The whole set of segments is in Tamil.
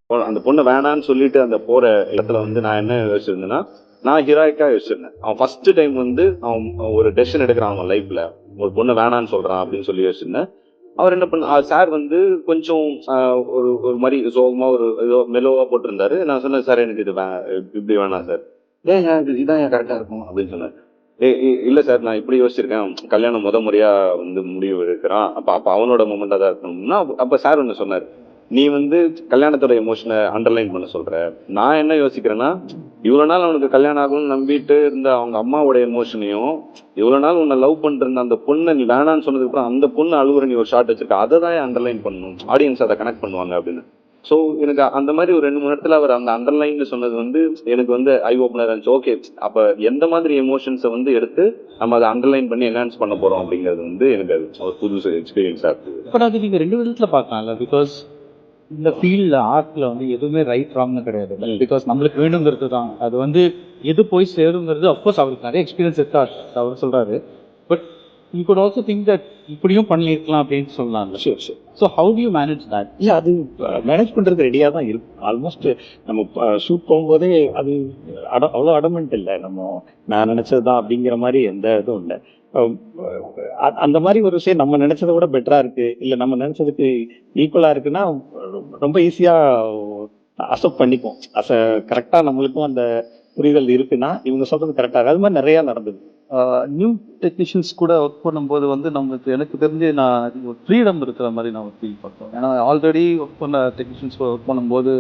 அந்த பொண்ணை வேணான்னு சொல்லிட்டு அந்த போற இடத்துல வந்து நான் என்ன யோசிச்சிருந்தேன்னா, நான் ஹீரோயிக்கா யோசிச்சிருந்தேன். அவன் ஃபர்ஸ்ட் டைம் வந்து அவன் ஒரு டெசிஷன் எடுக்கிறான் அவன் லைஃப்ல. ஒரு பொண்ணை வேணான்னு சொல்றான் அப்படின்னு சொல்லி யோசிச்சிருந்தேன். அவர் என்ன பண்ண சார் வந்து கொஞ்சம் ஒரு ஒரு மாதிரி சோகமா ஒரு ஏதோ மெலோவா போட்டிருந்தாரு. நான் சொன்னேன், சார் எனக்கு இது இப்படி வேணாம் சார். இதான் ஏன் கரெக்டா இருக்கும் அப்படின்னு சொன்னேன். இல்ல சார், நான் இப்படி யோசிச்சிருக்கேன். கல்யாணம் முறையா வந்து முடிவு எடுக்கிறான். அப்ப அப்ப அவனோட மொமெண்டா தான் இருக்கணும்னா, அப்ப சார் ஒண்ணு சொன்னாரு. நீ வந்து கல்யாணத்தோட எமோஷனை அண்டர்லைன் பண்ண சொல்ற. நான் என்ன யோசிக்கிறேன்னா, இவ்வளவு நாள் அவனுக்கு கல்யாணம் ஆகும்னு நம்பிட்டு இருந்த அவங்க அம்மாவோட எமோஷனையும், இவ்வளவு நாள் உன்னை லவ் பண்ணிட்டு இருந்த அந்த பொண்ணை நீ வேணான்னு சொன்னதுக்கு அப்புறம் அந்த பொண்ணு அழுகுற நீ ஒரு ஷார்ட் வச்சிருக்க, அதை தான் அண்டர்லைன் பண்ணணும். ஆடியன்ஸ் அதை கனெக்ட் பண்ணுவாங்க அப்படின்னு. ஸோ எனக்கு அந்த மாதிரி ஒரு 2 3 இடத்துல அவர் அந்த அண்டர்லைன் சொன்னது வந்து எனக்கு வந்து ஐ ஓப்பனர் இருந்துச்சு. ஓகே, அப்ப எந்த மாதிரி எமோஷன்ஸை வந்து எடுத்து நம்ம அதை அண்டர்லைன் பண்ணி என்ஹான்ஸ் பண்ண போறோம் அப்படிங்கிறது வந்து எனக்கு அது ஒரு புது எக்ஸ்பீரியன்ஸா இருக்கு. பட் அது நீங்க 2 விதத்துல பார்க்கலாம்ல. பிகாஸ் இந்த ஃபீல்ட்ல ஆர்ட்ல வந்து எதுவுமே ரைட் ராங்னு கிடையாது. பிகாஸ் நம்மளுக்கு வேணுங்கிறது தான். அது வந்து எது போய் சேருங்கிறது அஃப்கோர்ஸ் அவருக்கு நிறைய எக்ஸ்பீரியன்ஸ் இருக்கா அவர் சொல்றாரு. But you could also think that இப்படியும் பண்ணியிருக்கலாம் அப்படின்னு சொல்லலாம். Sure sure. So how to you manage that? இல்லை, அது மேனேஜ் பண்ணுறது ரெடியாக தான் இருக்கும். ஆல்மோஸ்ட் நம்ம ஷூட் போகும்போதே அது அவ்வளோ அடமெண்ட் இல்லை. நான் நினச்சது தான் அப்படிங்கிற மாதிரி எந்த இதுவும் இல்லை. அந்த மாதிரி ஒரு விஷயம் நம்ம நினச்சதை விட பெட்டராக இருக்குது, இல்லை நம்ம நினச்சதுக்கு ஈக்குவலாக இருக்குன்னா ரொம்ப ஈஸியாக அக்செப்ட் பண்ணிப்போம். கரெக்டாக நம்மளுக்கும் அந்த புரிதல் இருக்குன்னா இவங்க சொல்கிறது கரெக்டாக இருக்குது. அது மாதிரி நிறையா நடந்தது. நியூ டெக்னீஷியன்ஸ் கூட ஒர்க் பண்ணும்போது வந்து நம்மளுக்கு எனக்கு தெரிஞ்சு நான் ஒரு ஃப்ரீடம் இருக்கிற மாதிரி நான் ஃபீல் பார்த்தோம். ஏன்னா ஆல்ரெடி ஒர்க் பண்ண டெக்னீஷியன்ஸ் ஒர்க் பண்ணும்போது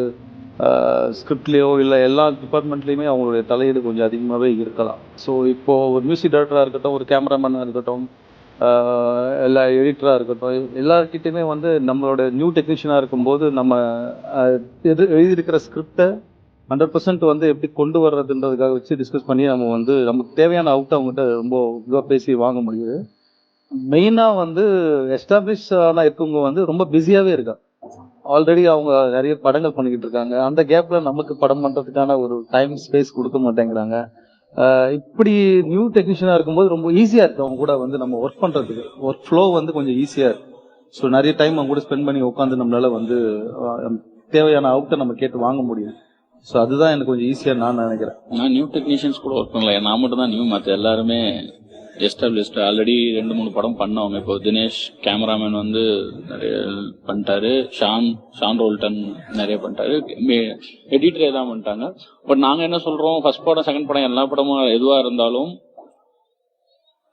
ஸ்கிரிப்ட்லேயோ இல்லை எல்லா டிபார்ட்மெண்ட்லேயுமே அவங்களுடைய தலையீடு கொஞ்சம் அதிகமாகவே இருக்கலாம். ஸோ இப்போது ஒரு மியூசிக் டைரக்டராக இருக்கட்டும், ஒரு கேமராமேனாக இருக்கட்டும், எல்லா எடிட்டராக இருக்கட்டும், எல்லாருக்கிட்டையுமே வந்து நம்மளோட நியூ டெக்னீஷியனாக இருக்கும்போது நம்ம எழுதியிருக்கிற ஸ்கிரிப்டை 100% வந்து எப்படி கொண்டு வர்றதுன்றதுக்காக வச்சு டிஸ்கஸ் பண்ணி நம்ம வந்து நமக்கு தேவையான அவுட் அவங்ககிட்ட ரொம்ப இதுவாக பேசி வாங்க முடியுது. மெயினாக வந்து எஸ்டாப்ளிஷ் இருக்கவங்க வந்து ரொம்ப பிஸியாகவே இருக்கா. ஆல்ரெடி அவங்க நிறைய படங்கள் பண்ணிக்கிட்டு இருக்காங்க. அந்த கேப்பில் நமக்கு படம் பண்ணுறதுக்கான ஒரு டைம் ஸ்பேஸ் கொடுக்க மாட்டேங்கிறாங்க. இப்படி நியூ டெக்னீஷியனாக இருக்கும்போது ரொம்ப ஈஸியாக இருக்குது அவங்க கூட வந்து நம்ம ஒர்க் பண்ணுறதுக்கு. ஒர்க் ஃப்ளோ வந்து கொஞ்சம் ஈஸியாக இருக்குது. ஸோ நிறைய டைம் அவங்க கூட ஸ்பெண்ட் பண்ணி உட்காந்து நம்மளால வந்து தேவையான அவுட்டை நம்ம கேட்டு வாங்க முடியும். ஸோ அதுதான் எனக்கு கொஞ்சம் ஈஸியாக நான் நினைக்கிறேன். நான் நியூ டெக்னீஷியன்ஸ் கூட ஒர்க் பண்ணல. நான் மட்டும் தான் நியூ. மற்ற எல்லாருமே எஸ்டாப்ளிஷ்டு, ஆல்ரெடி 2 3 படம் பண்ணவங்க. இப்போ தினேஷ் கேமராமேன் வந்து நிறைய பண்ணிட்டாரு, ஷான் ரோல்டன் நிறைய பண்ணிட்டாரு, எடிட்டரே தான் பண்ணிட்டாங்க. பட் நாங்கள் என்ன சொல்றோம், ஃபர்ஸ்ட் படம் செகண்ட் படம் எல்லா படமும் எதுவாக இருந்தாலும்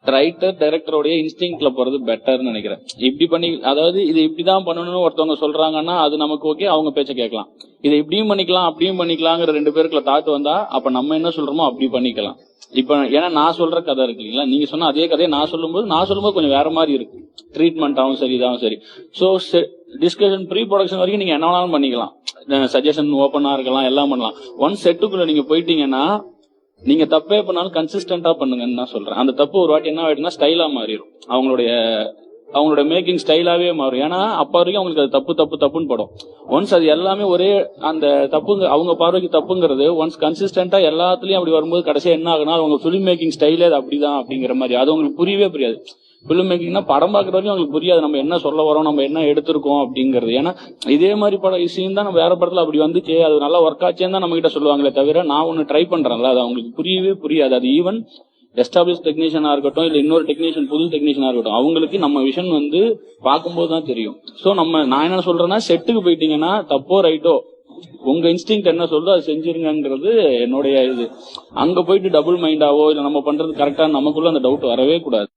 ரைட்டர் டைரக்டரோடைய இன்ஸ்டிங்க்ட்ல போறது பெட்டர்னு நினைக்கிறேன். இப்படி பண்ணி, அதாவது இது இப்படிதான் பண்ணணும்னு ஒருத்தவங்க சொல்றாங்கன்னா அது நமக்கு ஓகே, அவங்க பேச்ச கேட்கலாம். இதை இப்படியும் பண்ணிக்கலாம் அப்படியும் பண்ணிக்கலாங்கிற 2 பேருக்குள்ள தாட் வந்தா அப்ப நம்ம என்ன சொல்றோமோ அப்படி பண்ணிக்கலாம். இப்ப ஏன்னா நான் சொல்ற கதை இருக்கு இல்லைங்களா, நீங்க சொன்ன அதே கதையை நான் சொல்லும்போது கொஞ்சம் வேற மாதிரி இருக்கு. ட்ரீட்மெண்ட்டாகவும் சரி, இதாகவும் சரி. ஸோ டிஸ்கஷன் ப்ரீ ப்ரொடக்ஷன் வரைக்கும் நீங்க என்ன வேணாலும் பண்ணிக்கலாம். சஜஷன் ஓப்பனா இருக்கலாம், எல்லாம் பண்ணலாம். ஒன் செட்டுக்குள்ள நீங்க போயிட்டீங்கன்னா நீங்க தப்பே பண்ணாலும் கன்சிஸ்டன்டா பண்ணுங்கன்னு நான் சொல்றேன். அந்த தப்பு ஒரு வாட்டி என்ன ஆயிடுனா ஸ்டைலா மாறிடும். அவங்களோட மேக்கிங் ஸ்டைலாவே மாறும். ஏன்னா அப்ப வரைக்கும் அவங்களுக்கு அது தப்புன்னு படும். ஒன்ஸ் அது எல்லாமே ஒரே அந்த தப்புங்க, அவங்க பார்வைக்கு தப்புங்கிறது ஒன்ஸ் கன்சிஸ்டன்டா எல்லாத்துலயும் அப்படி வரும்போது கடைசியா என்ன ஆகுனா அவங்க ஃபிலிம் மேக்கிங் ஸ்டைலே அது அப்படிதான் அப்படிங்கிற மாதிரி அது அவங்களுக்கு புரியவே புரியாது. ஃபிலிம் மேக்கிங்னா படம் பார்க்குற வரைக்கும் அவங்களுக்கு புரியாது நம்ம என்ன சொல்ல வரோம், நம்ம என்ன எடுத்திருக்கோம் அப்படிங்கிறது. ஏன்னா இதே மாதிரி படம் சீன் தான் நம்ம வேற படத்துல அப்படி வந்துச்சு, அது நல்லா ஒர்க் ஆச்சேன்னு தான் நம்ம கிட்ட சொல்லுவாங்களே தவிர நான் ஒன்னு ட்ரை பண்றேன்ல அது அவங்களுக்கு புரியவே புரியாது. அது ஈவன் எஸ்டாப்ளிஷ் டெக்னீஷியனா இருக்கட்டும், இல்ல இன்னொரு டெக்னீஷியன் புது டெக்னீஷியனா இருக்கட்டும், அவங்களுக்கு நம்ம விஷன் வந்து பார்க்கும்போது தான் தெரியும். சோ நான் என்ன சொல்றேன்னா, செட்டுக்கு போயிட்டீங்கன்னா தப்போ ரைட்டோ உங்க இன்ஸ்டிங்க்ட் என்ன சொல்றதோ அது செஞ்சிருங்கிறது என்னுடைய இது. அங்க போயிட்டு டபுள் மைண்டாவோ இல்ல நம்ம பண்றது கரெக்டா நமக்குள்ள அந்த டவுட் வரவே கூடாது.